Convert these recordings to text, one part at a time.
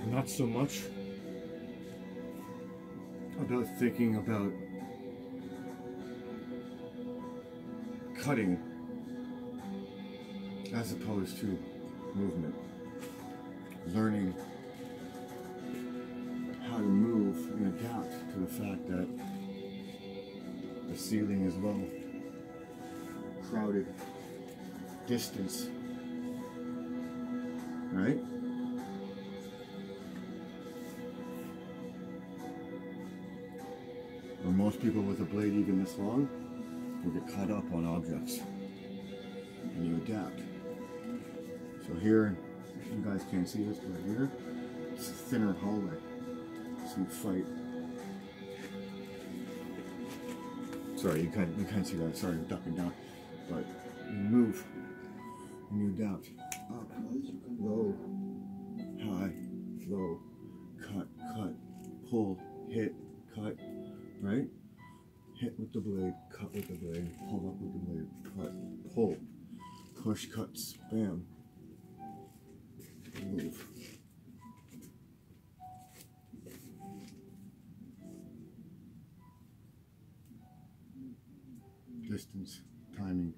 Not so much about thinking about cutting as opposed to movement. Learning how to move and adapt to the fact that the ceiling is low, crowded, distance, right? Or most people with a blade even this long will get caught up on objects, and you adapt. So here, you guys can't see this, but here, it's a thinner hallway, so you fight. Sorry, you can't see that. Sorry, I'm ducking down, but you move and you adapt. Up, low, high, low, cut, pull, hit, cut. Right? Hit with the blade, cut with the blade, pull up with the blade, cut, pull, push, cut, spam, move. Distance, timing.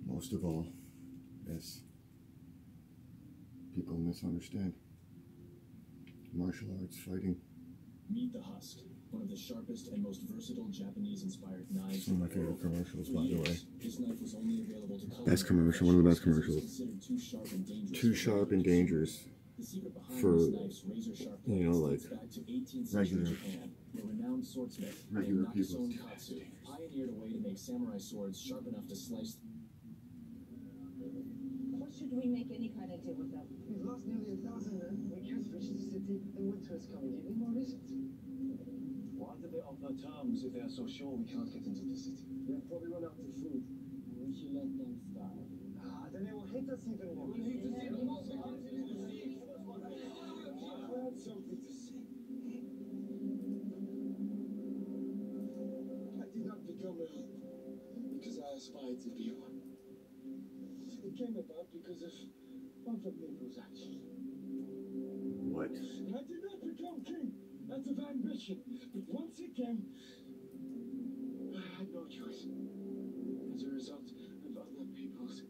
Most of all, yes, people misunderstand martial arts fighting. Meet the Husk, one of the sharpest and most versatile Japanese-inspired knives. One of my favorite commercials, by the way. This knife was only available to best commercial, one of the best commercials. Too sharp and dangerous for, you know, like 19th century Japan, where renowned swordsmith named people. Katsu pioneered a way to make samurai swords sharp enough to slice. What should we make any kind of deal with them? We've lost nearly 1,000 men. We can't reach the city. The winter is coming. Give me more reasons. What are they of the terms if they are so sure we can't get into the city? They'll probably run out of food. We should let them starve. Then they will hate us even more. They will hate us even more. I had something to say. I did not become a hunter because I aspired to be one. It came about because of one of Mabel's actions. What? I did not become king out of ambition, but once it came, I had no choice. As a result of other people's.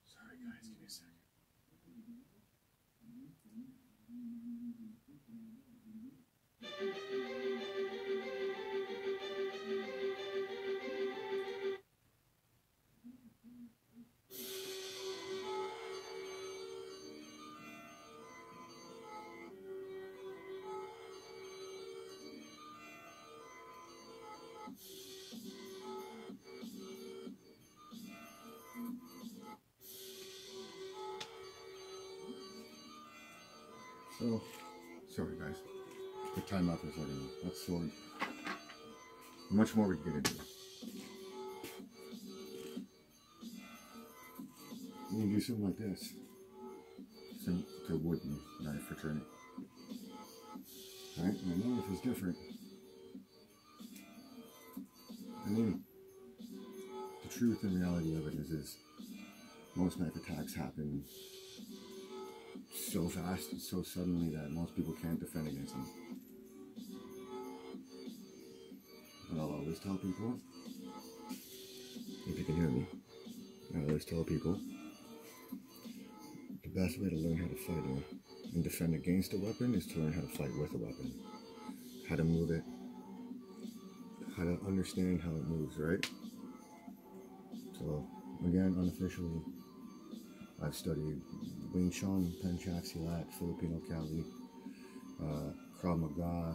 Sorry guys, give me a second. So, sorry guys, the timeout for a second. That's sword. Much more we can get into. You can do something like this. Think to wooden knife for turning. Right? And the knife is different. I mean, the truth and reality of it is most knife attacks happen so fast and so suddenly that most people can't defend against them. And I'll always tell people, if you can hear me, I always tell people the best way to learn how to fight and defend against a weapon is to learn how to fight with a weapon. How to move it, how to understand how it moves, right? So, again, unofficially, I've studied Wing Chun, Penchak Silat, Filipino Kali, Krav Maga,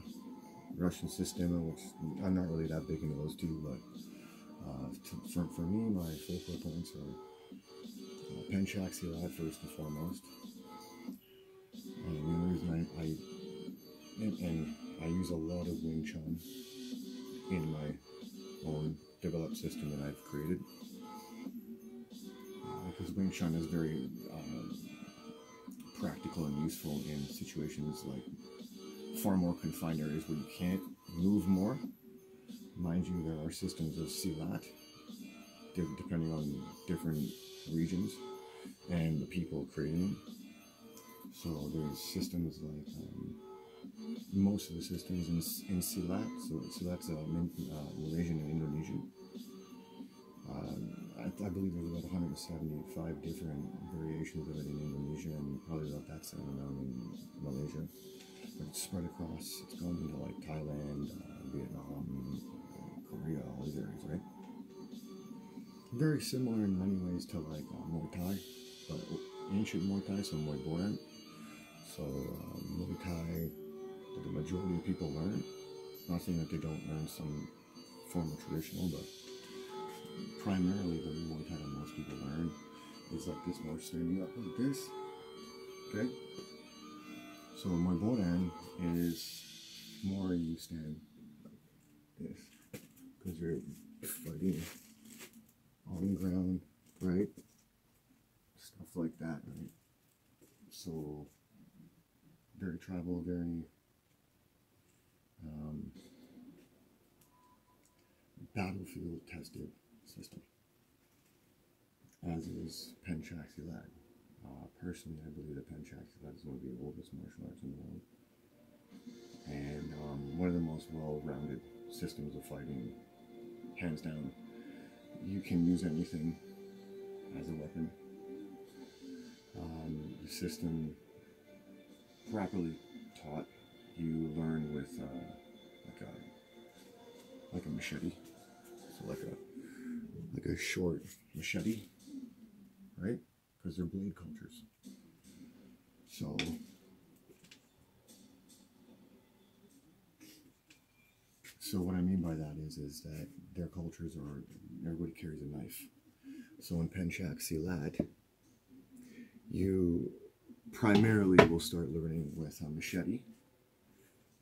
Russian Sistema, which I'm not really that big into those two, but for me, my focal points are Penchak Silat first and foremost. The reason I use a lot of Wing Chun in my own developed system that I've created. Because Wing Chun is very practical and useful in situations like far more confined areas where you can't move more. Mind you, there are systems of Silat, depending on different regions and the people creating them. So there's systems like most of the systems in Silat. So Silat's Malaysian and Indonesian. I believe there's about 175 different variations of it in Indonesia and probably about that same amount in Malaysia. But it's spread across, it's gone into like Thailand, Vietnam, Korea, all these areas, right? Very similar in many ways to like Muay Thai, but ancient Muay Thai, so Muay Boran. So Muay Thai, the majority of people learn. Not saying that they don't learn some form of traditional, but primarily the Muay Thai that most people learn is like this, more standing up like this. Okay? So Muay Boran is more you stand like this, because you're fighting on the ground, right? Stuff like that, right? So very tribal, very battlefield tested system, as is Penchak Silat. Personally, I believe that Penchak Silat is one of the oldest martial arts in the world, and one of the most well-rounded systems of fighting, hands down. You can use anything as a weapon. The system, properly taught, you learn with like a machete, so like a short machete, right? Because they're blade cultures. So what I mean by that is that their cultures are, everybody carries a knife. So in Penchak Silat, you primarily will start learning with a machete,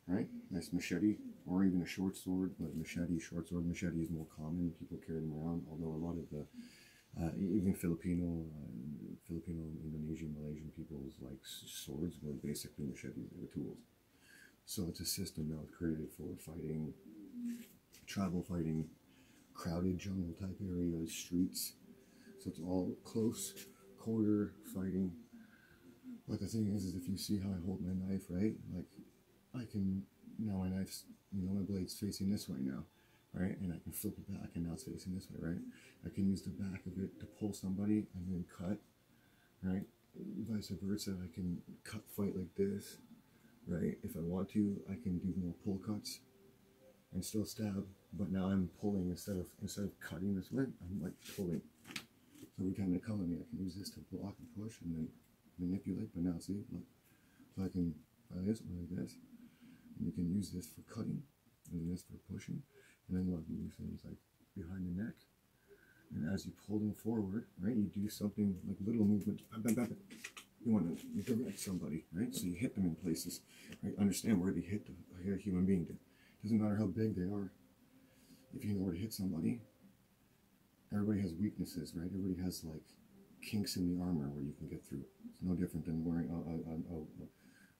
right? Nice machete, or even a short sword, but machete, short sword, machete is more common. People carry them around, although a lot of the, even Filipino, Indonesian, Malaysian people's like swords were basically machetes, they were tools. So it's a system that was created for fighting, tribal fighting, crowded jungle type areas, streets. So it's all close quarter fighting. But the thing is if you see how I hold my knife, right? Like I can, now my knife's, my blade's facing this way now, right? And I can flip it back and now it's facing this way, right? I can use the back of it to pull somebody and then cut, right? Vice versa, I can cut fight like this, right? If I want to, I can do more pull cuts and still stab, but now I'm pulling instead of cutting this way, I'm like pulling. So every time they come at me, I can use this to block and push and then manipulate, but now see, look. So I can fire this or like this, and you can use this for cutting, and then this for pushing, and then you use things like behind the neck, and as you pull them forward, right, you do something like little movements, bam, bam, bam, bam. You want to direct somebody, right, so you hit them in places, right, understand where they hit a human being. Doesn't matter how big they are, if you know where to hit somebody. Everybody has weaknesses, right? Everybody has like kinks in the armor where you can get through. It's no different than wearing a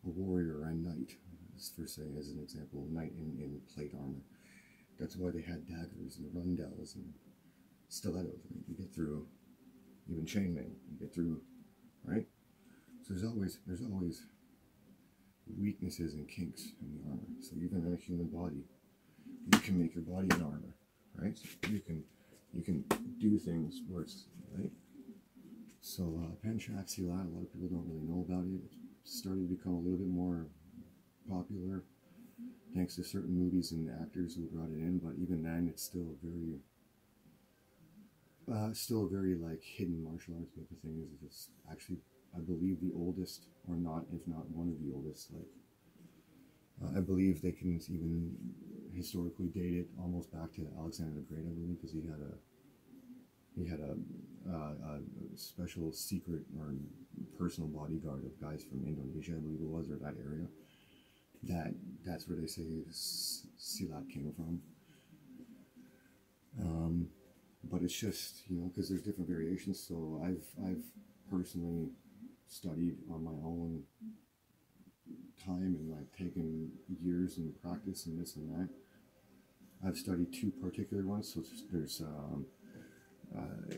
warrior or a knight, for say, as an example, a knight in plate armor. That's why they had daggers and rundels and stilettos. Right? You get through, even chainmail, you get through, right? So there's always weaknesses and kinks in the armor. So even in a human body, you can make your body an armor, right? So you can do things where it's, right? So Penchak Silat, a lot of people don't really know about it. It started to become a little bit more popular thanks to certain movies and actors who brought it in, but even then it's still a very like hidden martial arts. But the thing is it's actually, I believe, the oldest, or not, if not one of the oldest. Like I believe they can even historically date it almost back to Alexander the Great, I believe, because he had a special secret or personal bodyguard of guys from Indonesia, I believe it was, or that area. That's where they say Silat came from. But it's just, because there's different variations. So I've personally studied on my own time and like taken years in practice and this and that. I've studied two particular ones. So there's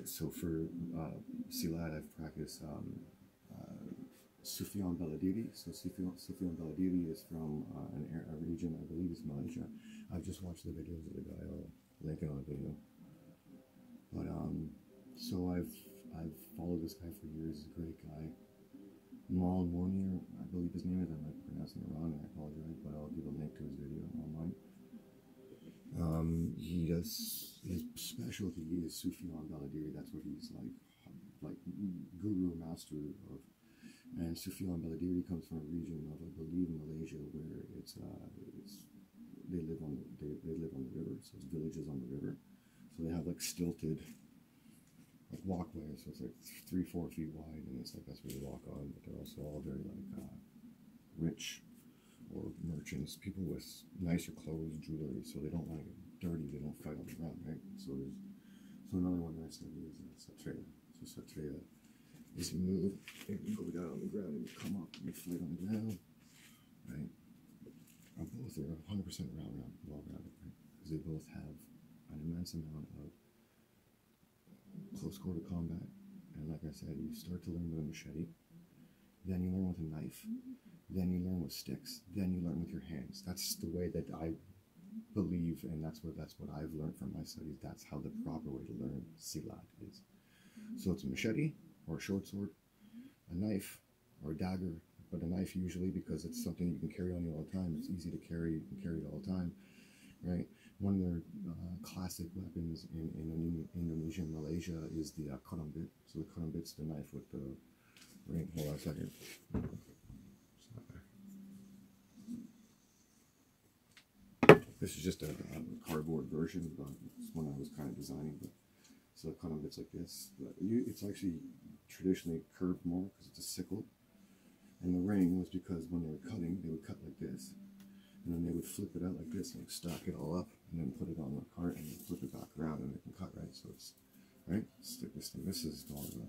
so for Silat, I've practiced Sufyan Baladiri. So Sufyan Baladiri is from a region, I believe it's Malaysia. I've just watched the videos of the guy. I'll link it on the video. But so I've followed this guy for years. He's a great guy. Mal Mornier, I believe his name is. I might be pronouncing it wrong, and I apologize, but I'll give a link to his video online. He does, his specialty is Sufyan Baladiri. That's what he's like guru master of. And Sufyan Baladiri comes from a region of, I believe, Malaysia, where they live on the river. So it's villages on the river. So they have like stilted like walkways. So it's like 3-4 feet wide, and it's like that's where they walk on. But they're also all very like rich or merchants, people with nicer clothes, jewelry. So they don't want to get dirty. They don't fight on the ground, right? So another one that I study is Satreya. So Satreya is you move and you go down on the ground and you come up and you fight on the ground, right? Both are 100% well-rounded, right? Because they both have an immense amount of close quarter combat And like I said, you start to learn with a machete, then you learn with a knife, then you learn with sticks, then you learn with your hands. That's the way that I believe, and that's what I've learned from my studies. That's how the proper way to learn silat is. So it's a machete or a short sword, a knife or a dagger, but a knife usually because it's something you can carry on you all the time. It's easy to carry, you can carry it all the time, right? One of their classic weapons in Indonesia and Malaysia is the karambit. So the karambit's the knife with the ring. Hold on a second. This is just a cardboard version, but it's one I was kind of designing. But so the karambit's like this. But it's actually traditionally curved more because it's a sickle. And the ring was because when they were cutting, they would cut like this. And then they would flip it out like this and stack it all up and then put it on the cart and then flip it back around and it can cut, right? So it's, right? Stick this thing. This is more of a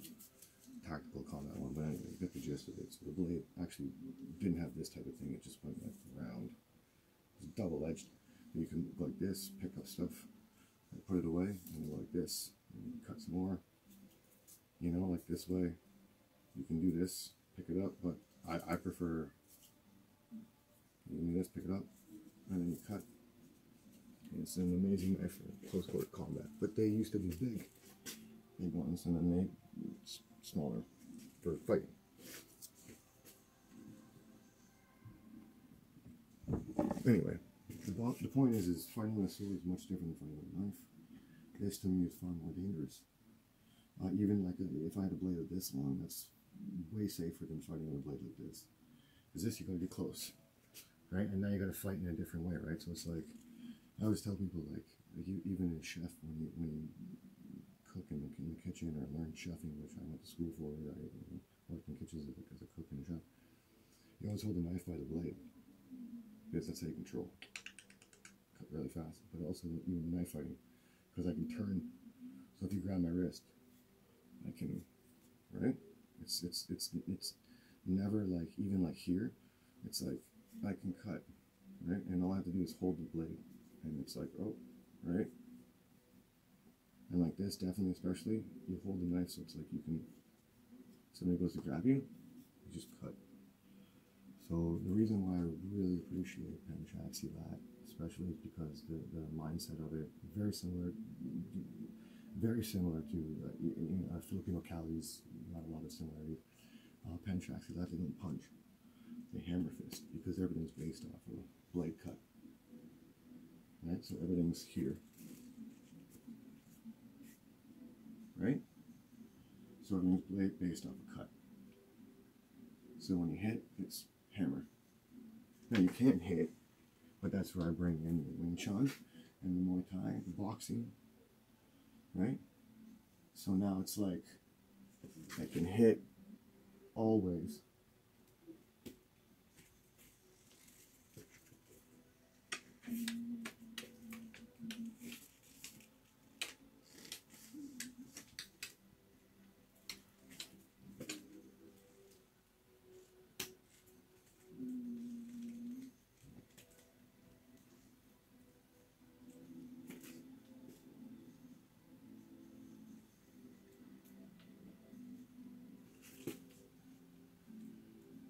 tactical combat one, but anyway, you get the gist of it. So the blade actually didn't have this type of thing. It just went like round. It's double-edged. You can go like this, pick up stuff, and put it away, and go like this, and you can cut some more. You know, like this way. You can do this, pick it up, but I prefer, you can do this, pick it up, and then you cut. And it's an amazing knife for close quarter combat. But they used to be big ones, and then they smaller for fighting. Anyway, the point is fighting with a sword is much different than fighting with a knife. This to me is far more dangerous. Even like if I had a blade of this long, that's way safer than fighting with a blade like this. Because this you gotta get close, right? And now you gotta fight in a different way, right? So it's like I always tell people, like you, even in chef, when you cook in the kitchen or learn chefing, which I went to school for, I worked in kitchens as a cook and a chef. You always hold the knife by the blade because that's how you control. Cut really fast, but also even knife fighting because I can turn. So if you grab my wrist, I can, right? It's never like, even like here, it's like I can cut, right? And all I have to do is hold the blade, and it's like, oh, right? And like this, definitely, especially, you hold the knife so it's like you can, somebody goes to grab you, you just cut. So the reason why I really appreciate Penchak Silat, especially, is because the mindset of it, very similar to Filipino Cali's, not a lot of similarities. Penchak Silat, they don't punch, they hammer fist, because everything's based off of a blade cut. Right, so everything's here. Right? So everything's based off a cut. So when you hit, it's hammer. Now you can't hit, but that's where I bring in the Wing Chun and the Muay Thai, the boxing. Right? So now it's like I can hit always.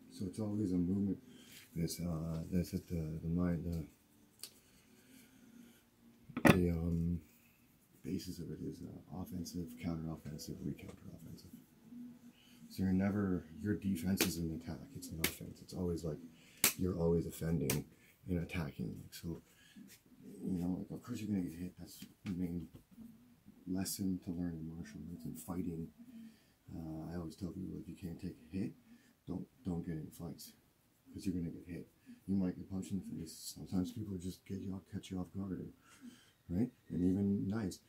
So it's always a movement. That's at the mind, the basis of it is offensive, counter-offensive, re-counter-offensive. So you're never, your defense is an attack, it's an offense. It's always like, you're always offending and attacking. Like, so, you know, like, of course you're going to get hit. That's the main lesson to learn in martial arts and fighting. I always tell people, if you can't take a hit, don't get in fights, because you're going to get hit. You might get punched in the face. Sometimes people just catch you off guard, right? And even knives,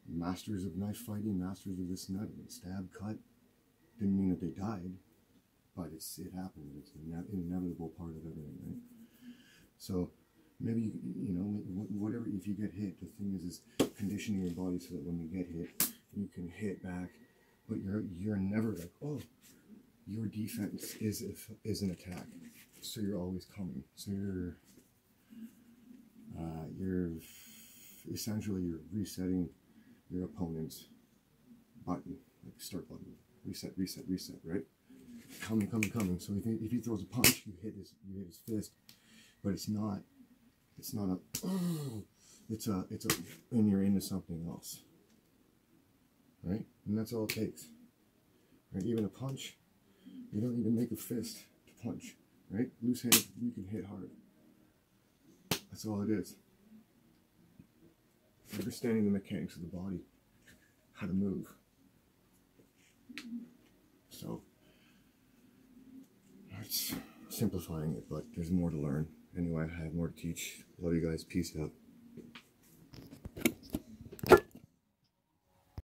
masters of knife fighting, masters of this and that, stab, cut, didn't mean that they died, but it happened. It's an inevitable part of everything, right? So maybe, you know, whatever, if you get hit, the thing is conditioning your body so that when you get hit, you can hit back, but you're never like, oh, your defense is an attack, so you're always coming. So you're essentially, you're resetting your opponent's button, like start button. reset, reset, reset, right? Coming, coming, coming. So if he throws a punch, you hit his fist, but it's not a, it's a, and you're into something else, right? And that's all it takes, right? Even a punch, you don't need to make a fist to punch, right? Loose hand, you can hit hard. That's all it is. Understanding the mechanics of the body, how to move. So, that's simplifying it, but there's more to learn. Anyway, I have more to teach. Love you guys. Peace out.